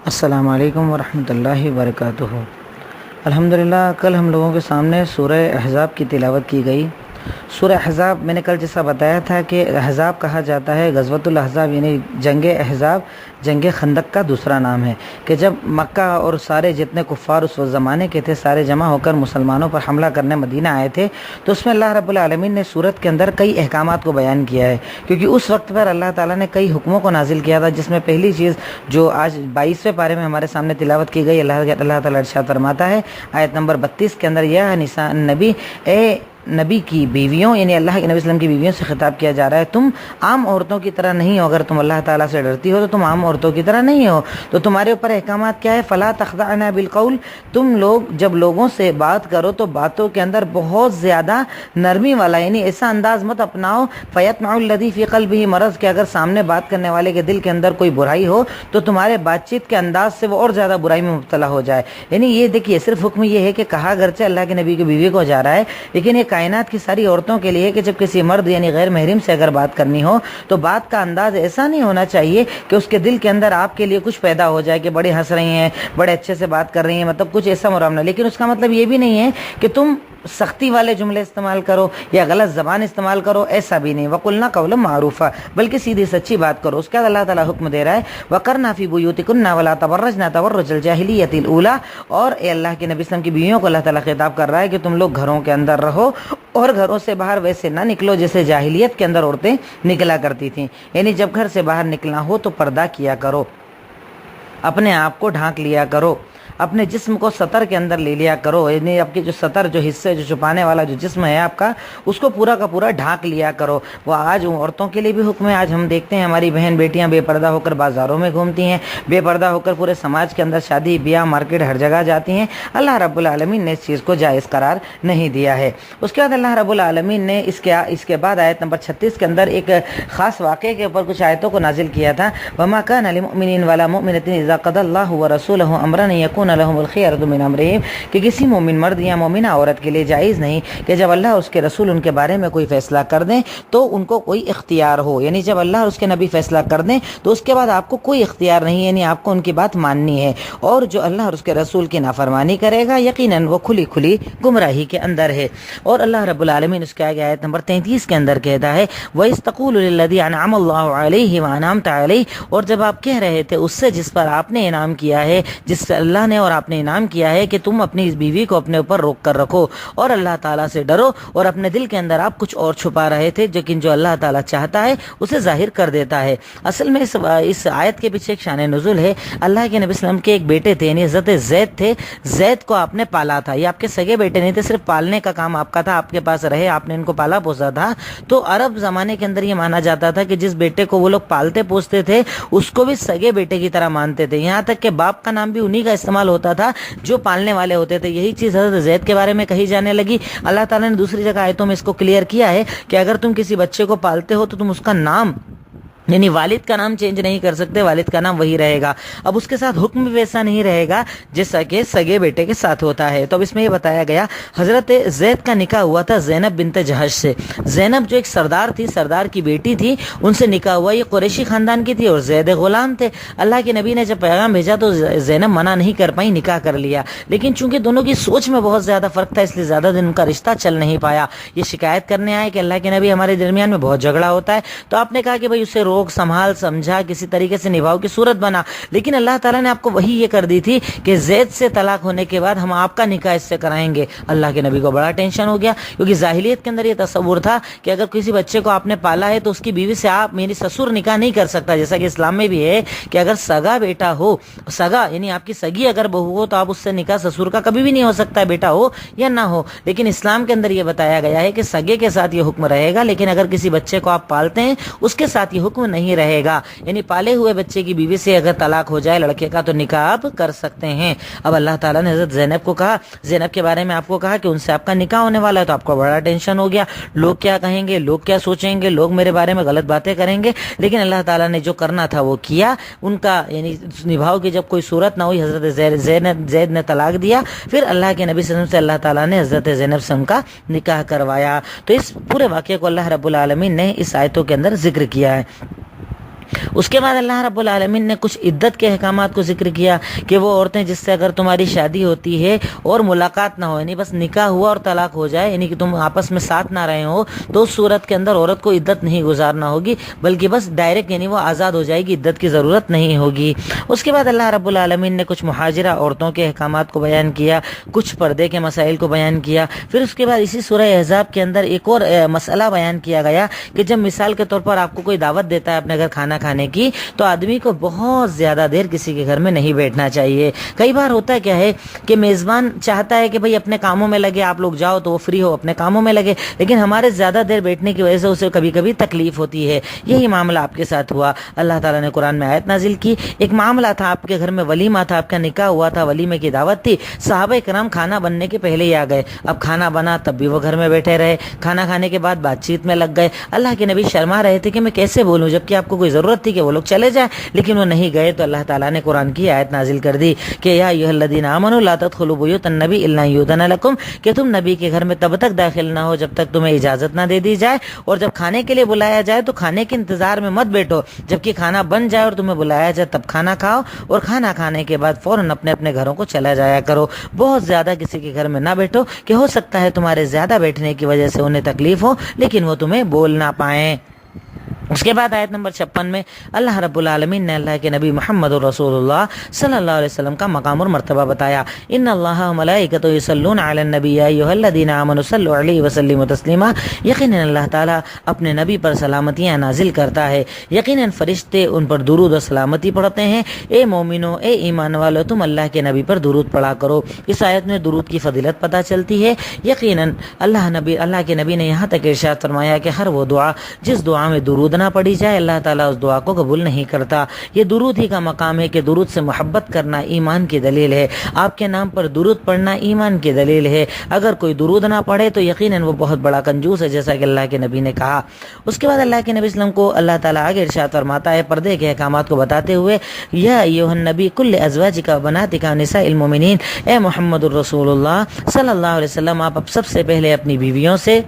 السلام علیکم ورحمۃ اللہ وبرکاتہ۔ الحمدللہ کل ہم لوگوں کے سامنے سورہ احزاب کی تلاوت کی گئی۔ سورہ احزاب میں نے کل جیسا بتایا تھا کہ احزاب کہا جاتا ہے غزوۃ الاحزاب، یعنی جنگ احزاب جنگ خندق کا دوسرا نام ہے، کہ جب مکہ اور سارے جتنے کفار اس وقت زمانے کے تھے سارے جمع ہو کر مسلمانوں پر حملہ کرنے مدینہ آئے تھے، تو اس میں اللہ رب العالمین نے سورت کے اندر کئی احکامات کو بیان کیا ہے، کیونکہ اس وقت پر اللہ تعالیٰ نے کئی حکموں کو نازل کیا تھا، جس میں پہلی چیز جو آج 22ویں پارے میں ہمارے سامنے تلاوت کی گئی، اللہ تعالیٰ ارشاد فرماتا ہے آیت نمبر 32 کے اندر، یا نساء النبی، اے نبی کی بیویوں، یعنی اللہ کے نبی وسلم کی بیویوں سے خطاب کیا جا رہا ہے، تم عام عورتوں کی طرح نہیں ہو، اگر تم اللہ تعالیٰ سے ڈرتی ہو تو تم عام عورتوں کی طرح نہیں ہو، تو تمہارے اوپر احکامات کیا ہے؟ فلا تخضعن بالقول، تم لوگ جب لوگوں سے بات کرو تو باتوں کے اندر بہت زیادہ نرمی والا، یعنی ایسا انداز مت اپناؤ فیطمع الذی فی قلبہ مرض، کہ اگر سامنے بات کرنے والے کے دل کے اندر کوئی برائی ہو تو تمہارے بات چیت کے انداز سے وہ اور زیادہ برائی میں مبتلا ہو جائے۔ یعنی یہ دیکھیے صرف حکم یہ ہے کہ کہا گرچہ اللہ کے نبی کی بیوی کو جا رہا ہے، لیکن یہ کائنات کی ساری عورتوں کے لیے کہ جب کسی مرد یعنی غیر محرم سے اگر بات کرنی ہو تو بات کا انداز ایسا نہیں ہونا چاہیے کہ اس کے دل کے اندر آپ کے لیے کچھ پیدا ہو جائے کہ بڑے ہنس رہی ہیں، بڑے اچھے سے بات کر رہی ہیں، مطلب کچھ ایسا مرامنہ، لیکن اس کا مطلب یہ بھی نہیں ہے کہ تم سختی والے جملے استعمال کرو یا غلط زبان استعمال کرو، ایسا بھی نہیں، وَقُلْنَا قَوْلًا مَعْرُوفًا، بلکہ سیدھی سچی بات کرو۔ اس کے بعد اللہ تعالیٰ حکم دے رہا ہے وَقَرْنَا فِي بُيُوتِكُنَّ وَلَا تَبَرَّجْنَا تَبَرُّجَ الْجَاهِلِيَّةِ الْأُولَىٰ، اور اے اللہ کے نبی صلی اللہ علیہ وسلم کی بیویوں کو اللہ تعالیٰ خطاب کر رہا ہے کہ تم لوگ گھروں کے اندر رہو اور گھروں سے باہر ویسے نہ نکلو جیسے جاہلیت کے اندر عورتیں نکلا کرتی تھیں، یعنی جب گھر سے باہر نکلنا ہو تو پردہ کیا کرو، اپنے آپ کو ڈھانک لیا کرو، اپنے جسم کو سطر کے اندر لے لیا کرو، یعنی آپ کی جو سطر جو حصے جو چھپانے والا جو جسم ہے آپ کا اس کو پورا کا پورا ڈھانک لیا کرو۔ وہ آج عورتوں کے لیے بھی حکم ہے، آج ہم دیکھتے ہیں ہماری بہن بیٹیاں بے پردہ ہو کر بازاروں میں گھومتی ہیں، بے پردہ ہو کر پورے سماج کے اندر شادی بیاہ مارکیٹ ہر جگہ جاتی ہیں۔ اللہ رب العالمین نے اس چیز کو جائز قرار نہیں دیا ہے۔ اس کے بعد اللہ رب العالمین نے اس کے بعد آیت نمبر 36 کے اندر ایک خاص واقعے کے اوپر کچھ آیتوں کو نازل کیا تھا، وما كان لمؤمن ولا مؤمنة اذا قضى الله ورسوله امرا ان يكون لهم الخيرة من امرهم، کہ کسی مومن مرد یا مومنہ عورت کے لیے جائز نہیں کہ جب اللہ اور اس کے رسول ان کے بارے میں کوئی فیصلہ کر دیں تو ان کو کوئی اختیار ہو، یعنی جب اللہ اور اس کے نبی فیصلہ کر دیں تو اس کے بعد آپ کو کوئی اختیار نہیں، یعنی آپ کو ان کی بات ماننی ہے، اور جو اللہ اور اس کے رسول کی نافرمانی کرے گا یقیناً وہ کھلی کھلی گمراہی کے اندر ہے۔ اور اللہ رب العالمین اس کے آگے آیت نمبر 33 کے اندر کہتا ہے وَإِذْ تَقُولُ لِلَّذِي أَنْعَمَ اللَّهُ عَلَيْهِ وَأَنْعَمْتَ عَلَيْهِ، اور جب آپ کہہ رہے تھے اس سے جس پر آپ نے انعام کیا ہے، جس سے اللہ نے اور آپ نے انعام کیا ہے کہ تم اپنی اس بیوی کو اپنے اوپر روک کر رکھو اور اللہ تعالیٰ سے ڈرو، اور اپنے دل کے اندر آپ کچھ اور چھپا رہے تھے لیکن جو اللہ تعالیٰ چاہتا ہے اسے ظاہر کر دیتا ہے۔ اصل میں اس آیت کے پیچھے ایک شان نزول ہے۔ اللہ کے نبی صلی اللہ علیہ وسلم کے ایک بیٹے تھے، یعنی حضرت زید تھے، زید کو آپ نے پالا تھا، یہ آپ کے سگے بیٹے نہیں تھے، صرف پالنے کا کام آپ کا تھا، آپ کے پاس رہے، آپ نے ان کو پالا پوسا تھا۔ تو عرب زمانے کے اندر یہ مانا جاتا تھا کہ جس بیٹے کو وہ لوگ پالتے پوستے تھے اس کو بھی سگے بیٹے کی طرح مانتے تھے، یہاں تک کہ باپ کا نام بھی انہی کا استعمال ہوتا تھا جو پالنے والے ہوتے تھے۔ یہی چیز حضرت زید کے بارے میں کہی جانے لگی۔ اللہ تعالیٰ نے دوسری جگہ آیتوں میں اس کو کلیئر کیا ہے کہ اگر تم کسی بچے کو پالتے ہو تو تم اس کا نام یعنی والد کا نام چینج نہیں کر سکتے، والد کا نام وہی رہے گا۔ اب اس کے ساتھ حکم بھی ویسا نہیں رہے گا جیسا کہ سگے بیٹے کے ساتھ ہوتا ہے۔ تو اب اس میں یہ بتایا گیا حضرت زید کا نکاح ہوا تھا زینب بنت جہش سے۔ زینب جو ایک سردار تھی، سردار کی بیٹی تھی، ان سے نکاح ہوا، یہ قریشی خاندان کی تھی اور زید غلام تھے۔ اللہ کے نبی نے جب پیغام بھیجا تو زینب منع نہیں کر پائی، نکاح کر لیا، لیکن چونکہ دونوں کی سوچ میں بہت زیادہ فرق تھا اس لیے زیادہ دن ان کا رشتہ چل نہیں پایا۔ یہ شکایت کرنے آئے کہ اللہ کے نبی ہمارے درمیان میں بہت جھگڑا ہوتا ہے، تو آپ نے کہا کہ بھائی اسے روک سنبھال سمجھا کسی طریقے سے نبھاؤ کی صورت بنا، لیکن اللہ تعالیٰ نے آپ کو وہی یہ کر دی تھی کہ زید سے طلاق ہونے کے بعد ہم آپ کا نکاح اس سے کرائیں گے۔ اللہ کے نبی کو بڑا ٹینشن ہو گیا، کیونکہ جاہلیت کے اندر یہ تصور تھا کہ اگر کسی بچے کو آپ نے پالا ہے تو اس کی بیوی سے آپ میری سسر نکاح نہیں کر سکتا، جیسا کہ اسلام میں بھی ہے کہ اگر سگا بیٹا ہو، سگا یعنی آپ کی سگی اگر بہو ہو تو آپ اس سے نکاح سسر کا کبھی بھی نہیں ہو سکتا ہے، بیٹا ہو یا نہ ہو، لیکن اسلام کے اندر یہ بتایا گیا ہے کہ سگے کے ساتھ یہ حکم رہے گا، لیکن اگر کسی بچے کو آپ پالتے ہیں اس کے ساتھ یہ حکم نہیں رہے گا، یعنی پالے ہوئے بچے کی بیوی سے اگر طلاق ہو جائے لڑکے کا تو نکاح آپ کر سکتے ہیں۔ اب اللہ تعالیٰ نے حضرت زینب کو کہا، زینب کے بارے میں آپ کو کہا کہ ان سے آپ کا نکاح ہونے والا ہے، تو آپ کو بڑا ٹینشن ہو گیا، لوگ کیا کہیں گے، لوگ کیا سوچیں گے، لوگ میرے بارے میں غلط باتیں کریں گے، لیکن اللہ تعالیٰ نے جو کرنا تھا وہ کیا، ان کا یعنی نبھاؤ کی جب کوئی صورت نہ ہوئی حضرت زید نے طلاق دیا، پھر اللہ کے نبی صلی اللہ علیہ وسلم سے اللہ تعالیٰ نے حضرت زینب سے ان کا نکاح کروایا۔ تو اس پورے واقعے کو اللہ رب العالمین نے اس آیتوں کے اندر ذکر کیا ہے۔ اس کے بعد اللہ رب العالمین نے کچھ عدت کے احکامات کو ذکر کیا کہ وہ عورتیں جس سے اگر تمہاری شادی ہوتی ہے اور ملاقات نہ ہو، یعنی بس نکاح ہوا اور طلاق ہو جائے، یعنی کہ تم آپس میں ساتھ نہ رہے ہو، تو اس صورت کے اندر عورت کو عدت نہیں گزارنا ہوگی، بلکہ بس ڈائریکٹ یعنی وہ آزاد ہو جائے گی، عدت کی ضرورت نہیں ہوگی۔ اس کے بعد اللہ رب العالمین نے کچھ مہاجرہ عورتوں کے احکامات کو بیان کیا، کچھ پردے کے مسائل کو بیان کیا۔ پھر اس کے بعد اسی سورہ احزاب کے اندر ایک اور مسئلہ بیان کیا گیا کہ جب مثال کے طور پر آپ کو کوئی دعوت دیتا ہے اپنے گھر کھانا کھانے کی، تو آدمی کو بہت زیادہ دیر کسی کے گھر میں نہیں بیٹھنا چاہیے۔ کئی بار ہوتا کیا ہے کہ میزبان چاہتا ہے کہ بھئی اپنے کاموں میں لگے، آپ لوگ جاؤ تو وہ فری ہو اپنے کاموں میں لگے، لیکن ہمارے زیادہ دیر بیٹھنے کی وجہ سے اسے کبھی کبھی تکلیف ہوتی ہے۔ یہی معاملہ آپ کے ساتھ ہوا۔ اللہ تعالیٰ نے قرآن میں آیت نازل کی، ایک معاملہ تھا، آپ کے گھر میں ولیمہ تھا، آپ کا نکاح ہوا تھا، ولیمے کی دعوت تھی، صحابہ کرام کھانا بننے کے پہلے ہی آ گئے۔ اب کھانا بنا تب بھی وہ گھر میں بیٹھے رہے، کھانا کھانے کے بعد بات چیت میں لگ گئے۔ اللہ کے نبی شرما رہے تھے کہ میں کیسے بولوں، جبکہ آپ کو کوئی ضرورت تھی کہ وہ لوگ چلے جائیں، لیکن وہ نہیں گئے۔ تو اللہ تعالیٰ نے قرآن کی آیت نازل کر دی کہ یا ایھا الذین آمنوا لا تدخلوا بیوت النبی الا ان یؤذن لکم، کہ تم نبی کے گھر میں تب تک داخل نہ ہو جب تک تمہیں اجازت نہ دے دی جائے، اور جب کھانے کے لیے بلایا جائے تو کھانے کے انتظار میں مت بیٹھو، جبکہ کھانا بن جائے اور تمہیں بلایا جائے تب کھانا کھاؤ، اور کھانا کھانے کے بعد فوراً اپنے اپنے گھروں کو چلا جایا کرو۔ بہت زیادہ کسی کے گھر میں نہ بیٹھو کہ ہو سکتا ہے تمہارے زیادہ بیٹھنے کی وجہ سے انہیں تکلیف ہو، لیکن وہ تمہیں بول نہ پائیں۔ اس کے بعد آیت نمبر 56 میں اللہ رب العالمین نے اللہ کے نبی محمد رسول اللہ صلی اللہ علیہ وسلم کا مقام اور مرتبہ بتایا۔ ان اللہ و ملائکتہ یصلون علی النبی یا ایھا الذین آمنوا صلوا علیہ وسلموا تسلیما، یقیناً اللہ تعالیٰ اپنے نبی پر سلامتیاں نازل کرتا ہے، یقیناً فرشتے ان پر درود و سلامتی پڑھتے ہیں۔ اے مومنو، اے ایمان والو، تم اللہ کے نبی پر درود پڑھا کرو۔ اس آیت میں درود کی فضیلت پتہ چلتی ہے۔ یقیناً اللہ کے نبی نے یہاں تک ارشاد فرمایا کہ ہر وہ دعا جس دعا میں درود نہ پڑھی جائے اللہ تعالیٰ اس دعا کو قبول نہیں کرتا۔ یہ درود ہی کا مقام ہے کہ درود سے محبت کرنا ایمان کی دلیل ہے، آپ کے نام پر درود پڑھنا ایمان کی دلیل ہے۔ اگر کوئی درود نہ پڑھے تو یقیناً وہ بہت بڑا کنجوس ہے، جیسا کہ اللہ کے نبی نے کہا۔ اس کے بعد اللہ کے نبی وسلم کو اللہ تعالیٰ آگے ارشاد فرماتا ہے پردے کے احکامات کو بتاتے ہوئے، یا ایھا النبی کل ازواجک و بناتک و نساء المؤمنین، اے محمد الرسول اللہ صلی اللہ علیہ وسلم، آپ اب سب سے پہلے اپنی بیویوں سے،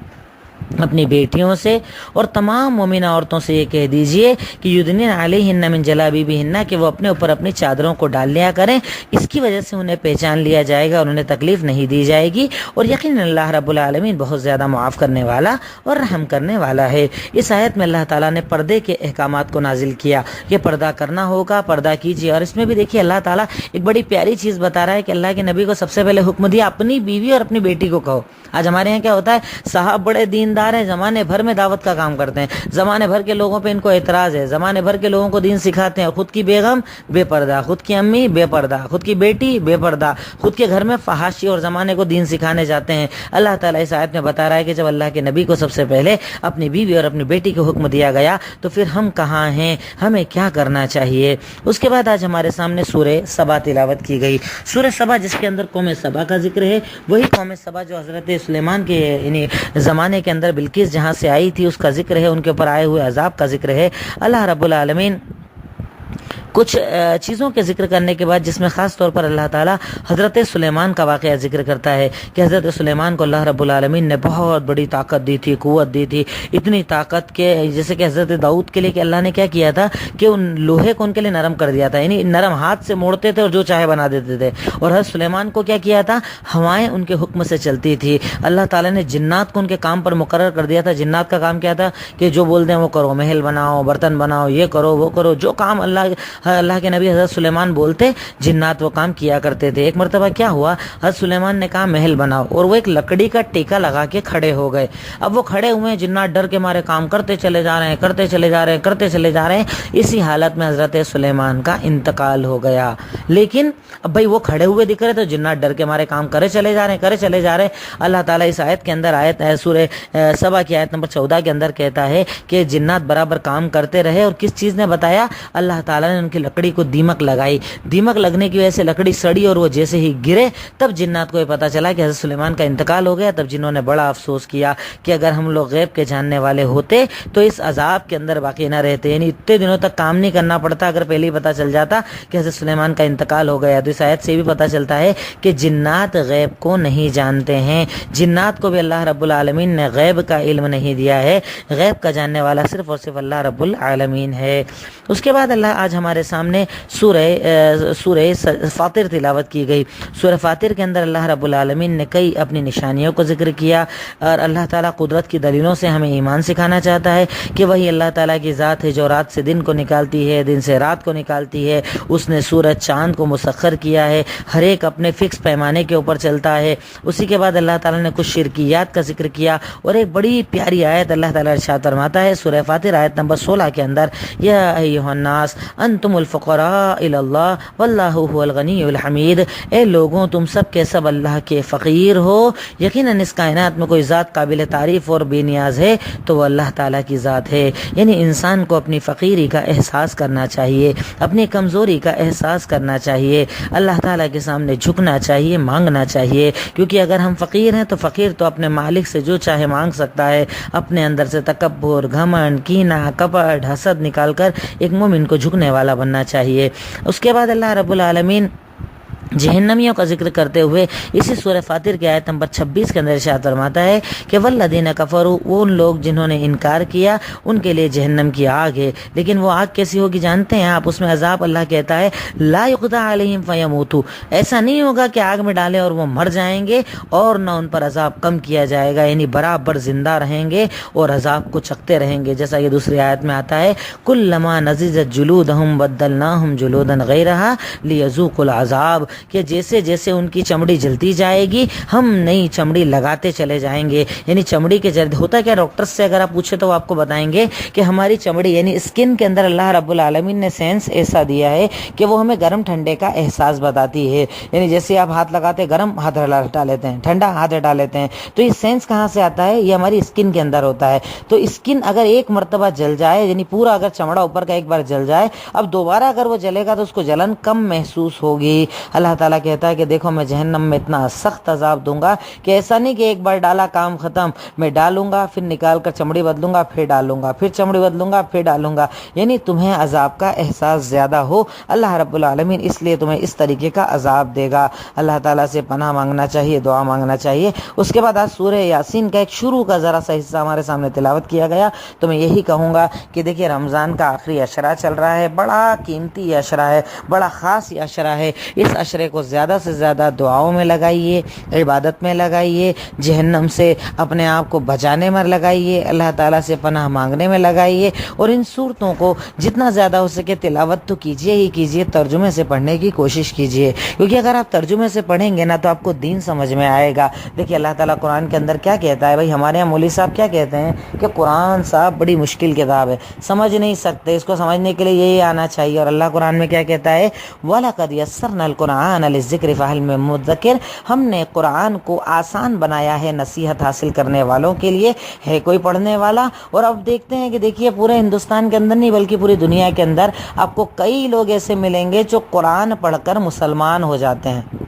اپنی بیٹیوں سے اور تمام مومنہ عورتوں سے یہ کہہ دیجئے کہ یدنین علیہن من جلابیبہن، کہ وہ اپنے اوپر اپنی چادروں کو ڈال لیا کریں، اس کی وجہ سے انہیں پہچان لیا جائے گا اور انہیں تکلیف نہیں دی جائے گی، اور یقیناً اللہ رب العالمین بہت زیادہ معاف کرنے والا اور رحم کرنے والا ہے۔ اس آیت میں اللہ تعالیٰ نے پردے کے احکامات کو نازل کیا کہ پردہ کرنا ہوگا، پردہ کیجیے۔ اور اس میں بھی دیکھیے اللہ تعالیٰ ایک بڑی پیاری چیز بتا رہا ہے کہ اللہ کے نبی کو سب سے پہلے حکم دیا اپنی بیوی اور اپنی بیٹی کو کہو۔ آج ہمارے یہاں کیا ہوتا ہے، صاحب بڑے دیندار ہیں، زمانے بھر میں دعوت کا کام کرتے ہیں، زمانے بھر کے لوگوں پہ ان کو اعتراض ہے، زمانے بھر کے لوگوں کو دین سکھاتے ہیں، خود کی بیگم بے پردہ، خود کی امی بے پردہ، خود کی بیٹی بے پردہ، خود کے گھر میں فحاشی اور زمانے کو دین سکھانے جاتے ہیں۔ اللہ تعالیٰ اس آیت میں بتا رہا ہے کہ جب اللہ کے نبی کو سب سے پہلے اپنی بیوی اور اپنی بیٹی کو حکم دیا گیا تو پھر ہم کہاں ہیں، ہمیں کیا کرنا چاہیے۔ اس کے بعد آج ہمارے سامنے سورہ سبا تلاوت کی گئی۔ سورہ سبا جس کے اندر قوم سبا کا ذکر ہے، وہی قوم سبا جو حضرت سلیمان کے یعنی زمانے کے اندر بلقیس جہاں سے آئی تھی اس کا ذکر ہے، ان کے اوپر آئے ہوئے عذاب کا ذکر ہے۔ اللہ رب العالمین کچھ چیزوں کے ذکر کرنے کے بعد جس میں خاص طور پر اللہ تعالیٰ حضرت سلیمان کا واقعہ ذکر کرتا ہے کہ حضرت سلیمان کو اللہ رب العالمین نے بہت بڑی طاقت دی تھی، قوت دی تھی، اتنی طاقت کہ جیسے کہ حضرت داؤد کے لیے کہ اللہ نے کیا کیا تھا کہ ان لوہے کو ان کے لیے نرم کر دیا تھا، یعنی نرم ہاتھ سے موڑتے تھے اور جو چاہے بنا دیتے تھے۔ اور حضرت سلیمان کو کیا کیا تھا، ہوائیں ان کے حکم سے چلتی تھی۔ اللہ تعالیٰ نے جنات کو ان کے کام پر مقرر کر دیا تھا۔ جنات کا کام کیا تھا کہ جو بول دیں وہ کرو، محل بناؤ، برتن بناؤ، یہ کرو وہ کرو، جو کام اللہ کے نبی حضرت سلیمان بولتے جنات وہ کام کیا کرتے تھے۔ ایک مرتبہ کیا ہوا، حضرت سلیمان نے کہا محل بناؤ، اور وہ ایک لکڑی کا ٹیکا لگا کے کھڑے ہو گئے۔ اب وہ کھڑے ہوئے ہیں، جنات ڈر کے مارے کام کرتے چلے جا رہے ہیں، کرتے چلے جا رہے ہیں، کرتے چلے جا رہے ہیں۔ اسی حالت میں حضرت سلیمان کا انتقال ہو گیا۔ لیکن اب بھائی وہ کھڑے ہوئے دکھ رہے تو جنات ڈر کے مارے کام کرے چلے جا رہے ہیں، کرے چلے جا رہے ہیں۔ اللہ تعالیٰ اس آیت کے اندر سورہ سبا کی آیت نمبر 14 کے اندر کہتا ہے کہ جنات برابر کام کرتے رہے، اور کس چیز نے بتایا، اللہ تعالیٰ نے ان کی لکڑی کو دیمک لگائی، دیمک لگنے کی وجہ سے لکڑی سڑی اور وہ جیسے ہی گرے تب جنات کو یہ پتہ چلا کہ حضرت سلیمان کا انتقال ہو گیا۔ تب جنہوں نے بڑا افسوس کیا کہ اگر ہم لوگ غیب کے جاننے والے ہوتے تو اس عذاب کے اندر باقی نہ رہتے، یعنی اتنے دنوں تک کام نہیں کرنا پڑتا اگر پہلے ہی پتہ چل جاتا کہ حضرت سلیمان کا انتقال ہو گیا۔ تو اس آیت سے بھی پتہ چلتا ہے کہ جنات غیب کو نہیں جانتے ہیں، جنات کو بھی اللہ رب العالمین نے غیب کا علم نہیں دیا ہے، غیب کا جاننے والا صرف اور صرف اللہ رب العالمین ہے۔ اس کے بعد اللہ آج ہمارے سامنے سورہ فاطر تلاوت کی گئی۔ سورہ فاطر کے اندر اللہ رب العالمین نے کئی اپنی نشانیوں کو ذکر کیا اور اللہ تعالیٰ قدرت کی دلیلوں سے ہمیں ایمان سکھانا چاہتا ہے کہ وہی اللہ تعالیٰ کی ذات ہے جو رات سے دن کو نکالتی ہے، دن سے رات کو نکالتی ہے، اس نے سورج چاند کو مسخر کیا ہے، ہر ایک اپنے فکس پیمانے کے اوپر چلتا ہے۔ اسی کے بعد اللہ تعالیٰ نے کچھ شرکیات کا ذکر کیا اور ایک بڑی پیاری آیت اللہ تعالیٰ ارشاد فرماتا ہے سورہ فاطر آیت نمبر 16 کے اندر، یا ایھا الناس انتم الفقراء الی اللہ واللہ هو الغنی الحمید، اے لوگوں تم سب کے سب اللہ کے فقیر ہو، یقیناً اس کائنات میں کوئی ذات قابل تعریف اور بے نیاز ہے تو وہ اللہ تعالیٰ کی ذات ہے۔ یعنی انسان کو اپنی فقیری کا احساس کرنا چاہیے، اپنی کمزوری کا احساس کرنا چاہیے، اللہ تعالیٰ کے سامنے جھکنا چاہیے، مانگنا چاہیے، کیونکہ اگر ہم فقیر ہیں تو فقیر تو اپنے مالک سے جو چاہے مانگ سکتا ہے، اپنے اندر سے تکبر، گھمنڈ، کینہ، کپٹ، حسد نکال کر ایک مومن کو جھکنے والا بننا چاہیے۔ اس کے بعد اللہ رب العالمین جہنمیوں کا ذکر کرتے ہوئے اسی سورہ فاطر کی آیت نمبر 26 کے اندر ارشاد فرماتا ہے کہ والذین کفروا، وہ ان لوگ جنہوں نے انکار کیا ان کے لیے جہنم کی آگ ہے۔ لیکن وہ آگ کیسی ہوگی جانتے ہیں آپ؟ اس میں عذاب اللہ کہتا ہے لا یقضی علیہم فیموتوا، ایسا نہیں ہوگا کہ آگ میں ڈالیں اور وہ مر جائیں گے اور نہ ان پر عذاب کم کیا جائے گا، یعنی برابر زندہ رہیں گے اور عذاب کو چکھتے رہیں گے، جیسا یہ دوسری آیت میں آتا ہے کلما نضجت جلودہم بدلناہم جلودا غیرہا لیذوقوا العذاب، کہ جیسے جیسے ان کی چمڑی جلتی جائے گی ہم نئی چمڑی لگاتے چلے جائیں گے۔ یعنی چمڑی کے جلد ہوتا کیا، ڈاکٹر سے اگر آپ پوچھے تو وہ آپ کو بتائیں گے کہ ہماری چمڑی یعنی اسکن کے اندر اللہ رب العالمین نے سینس ایسا دیا ہے کہ وہ ہمیں گرم ٹھنڈے کا احساس بتاتی ہے۔ یعنی جیسے آپ ہاتھ لگاتے گرم ہاتھ ہٹا لیتے ہیں، ٹھنڈا ہاتھ ہٹا لیتے ہیں، تو یہ سینس کہاں سے آتا ہے؟ یہ ہماری اسکن کے اندر ہوتا ہے۔ تو اسکن اگر ایک مرتبہ جل جائے، یعنی پورا اگر چمڑا اوپر کا ایک بار جل جائے، اب دوبارہ اگر وہ جلے گا تو اس کو جلن کم محسوس ہوگی۔ اللہ تعالیٰ کہتا ہے کہ دیکھو میں جہنم میں اتنا سخت عذاب دوں گا کہ ایسا نہیں کہ ایک بار ڈالا کام ختم، میں ڈالوں گا پھر نکال کر چمڑی بدلوں گا پھر ڈالوں گا پھر چمڑی بدلوں گا پھر ڈالوں گا، یعنی تمہیں عذاب کا احساس زیادہ ہو، اللہ رب العالمین اس لیے تمہیں اس طریقے کا عذاب دے گا۔ اللہ تعالیٰ سے پناہ مانگنا چاہیے، دعا مانگنا چاہیے۔ اس کے بعد آج سورہ یاسین کا ایک شروع کا ذرا سا حصہ ہمارے سامنے تلاوت کیا گیا، تو میں یہی کہوں گا کہ دیکھیے رمضان کا آخری عشرہ چل رہا ہے، بڑا قیمتی عشرہ ہے، بڑا خاص عشرہ ہے، اس عشرے کو زیادہ سے زیادہ دعاؤں میں لگائیے، عبادت میں لگائیے، جہنم سے اپنے آپ کو بچانے میں لگائیے، اللہ تعالیٰ سے پناہ مانگنے میں لگائیے، اور ان صورتوں کو جتنا زیادہ ہو سکے تلاوت تو کیجیے ہی کیجیے، ترجمے سے پڑھنے کی کوشش کیجیے، کیونکہ اگر آپ ترجمے سے پڑھیں گے نا تو آپ کو دین سمجھ میں آئے گا۔ دیکھیے اللہ تعالیٰ قرآن کے اندر کیا کہتا ہے، بھائی ہمارے یہاں مولوی صاحب کیا کہتے ہیں کہ قرآن صاحب بڑی مشکل کتاب ہے، سمجھ نہیں سکتے، اس کو سمجھنے کے لیے یہی آنا چاہیے، اور اللہ قرآن میں کیا کہتا ہے وَلَقَدْ يَسَّرْنَا الْقُرْآنَ لِلذِّكْرِ فَهَلْ مِن مُدَّكِرٍ، ہم نے قرآن کو آسان بنایا ہے نصیحت حاصل کرنے والوں کے لیے، ہے کوئی پڑھنے والا؟ اور اب دیکھتے ہیں کہ دیکھیے پورے ہندوستان کے اندر نہیں بلکہ پوری دنیا کے اندر آپ کو کئی لوگ ایسے ملیں گے جو قرآن پڑھ کر مسلمان ہو جاتے ہیں۔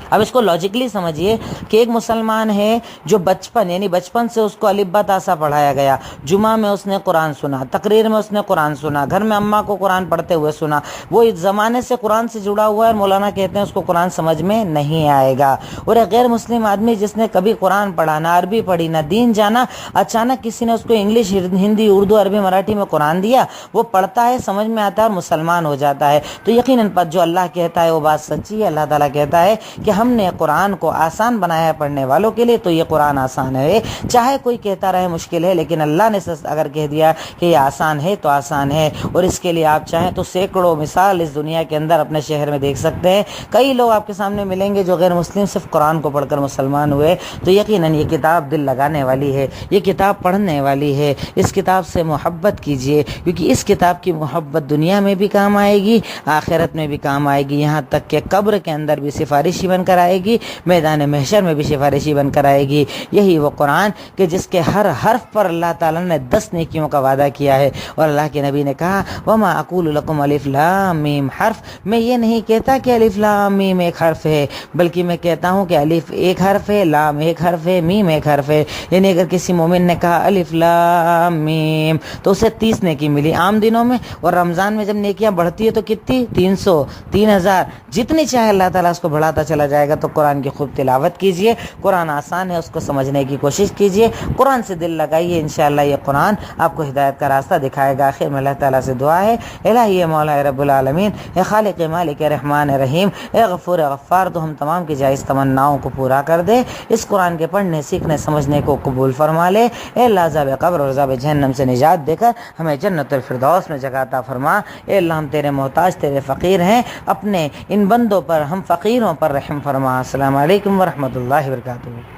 اب اس کو لاجکلی سمجھیے کہ ایک مسلمان ہے جو بچپن سے اس کو الف با تا سا پڑھایا گیا، جمعہ میں اس نے قرآن سنا، تقریر میں اس نے قرآن سنا، گھر میں اماں کو قرآن پڑھتے ہوئے سنا، وہ اس زمانے سے قرآن سے جڑا ہوا ہے، مولانا کہتے ہیں اس کو قرآن سمجھ میں نہیں آئے گا۔ اور ایک غیر مسلم آدمی جس نے کبھی قرآن پڑھا، نہ عربی پڑھی، نہ دین جانا، اچانک کسی نے اس کو انگلش، ہندی، اردو، عربی، مراٹھی میں قرآن دیا، وہ پڑھتا ہے، سمجھ میں آتا ہے اور مسلمان ہو جاتا ہے، تو یقیناً جو اللہ کہتا ہے وہ بات سچی ہے۔ اللہ تعالیٰ کہتا ہے کہ ہم نے قرآن کو آسان بنایا ہے پڑھنے والوں کے لیے، تو یہ قرآن آسان ہے، چاہے کوئی کہتا رہے مشکل ہے، لیکن اللہ نے اگر کہہ دیا کہ یہ آسان ہے تو آسان ہے۔ اور اس کے لیے آپ چاہیں تو سینکڑوں مثال اس دنیا کے اندر اپنے شہر میں دیکھ سکتے ہیں، کئی لوگ آپ کے سامنے ملیں گے جو غیر مسلم صرف قرآن کو پڑھ کر مسلمان ہوئے، تو یقیناً یہ کتاب دل لگانے والی ہے، یہ کتاب پڑھنے والی ہے، اس کتاب سے محبت کیجیے، کیونکہ اس کتاب کی محبت دنیا میں بھی کام آئے گی، آخرت میں بھی کام آئے گی، یہاں تک کہ قبر کے اندر بھی سفارشی بن بن کر آئے گی، میدان محشر میں بھی سفارشی بن کر آئے گی۔ یہی وہ قرآن کہ جس کے ہر حرف پر اللہ تعالیٰ نے 10 نیکیوں کا وعدہ کیا ہے، اور اللہ کے نبی نے کہا وما اقول لکم الف لام میم حرف، میں یہ نہیں کہتا کہ الف لام میم ایک حرف ہے، بلکہ میں کہتا ہوں کہ الف ایک حرف ہے، لام ایک حرف ہے، میم ایک حرف ہے۔ یعنی اگر کسی مومن نے کہا الف لام میم تو اسے 30 نیکی ملی عام دنوں میں، اور رمضان میں جب نیکیاں بڑھتی ہے تو کتنی؟ 300، 3000، جتنی چاہے اللہ تعالیٰ اس کو بڑھاتا چلا جائے گا۔ تو قرآن کی خوب تلاوت کیجئے، قرآن آسان ہے، اس کو سمجھنے کی کوشش کیجئے، قرآن سے دل لگائیے، انشاءاللہ یہ قرآن آپ کو ہدایت کا راستہ دکھائے گا۔ آخر میں اللہ تعالیٰ سے دعا ہے، الہی مولا رب العالمین، اے خالق مالک رحمان رحیم، اے غفور غفار، تو ہم تمام کی جائز تمناؤں کو پورا کر دے، اس قرآن کے پڑھنے سیکھنے سمجھنے کو قبول فرما لے۔ اے اللہ عذاب قبر اور عذاب جہنم سے نجات دے کر ہمیں جنت الفردوس میں جگہ عطا فرما۔ اے اللہ ہم تیرے محتاج، تیرے فقیر ہیں، اپنے ان بندوں پر، ہم فقیروں پر رحم فرما۔ السلام علیکم ورحمۃ اللہ وبرکاتہ۔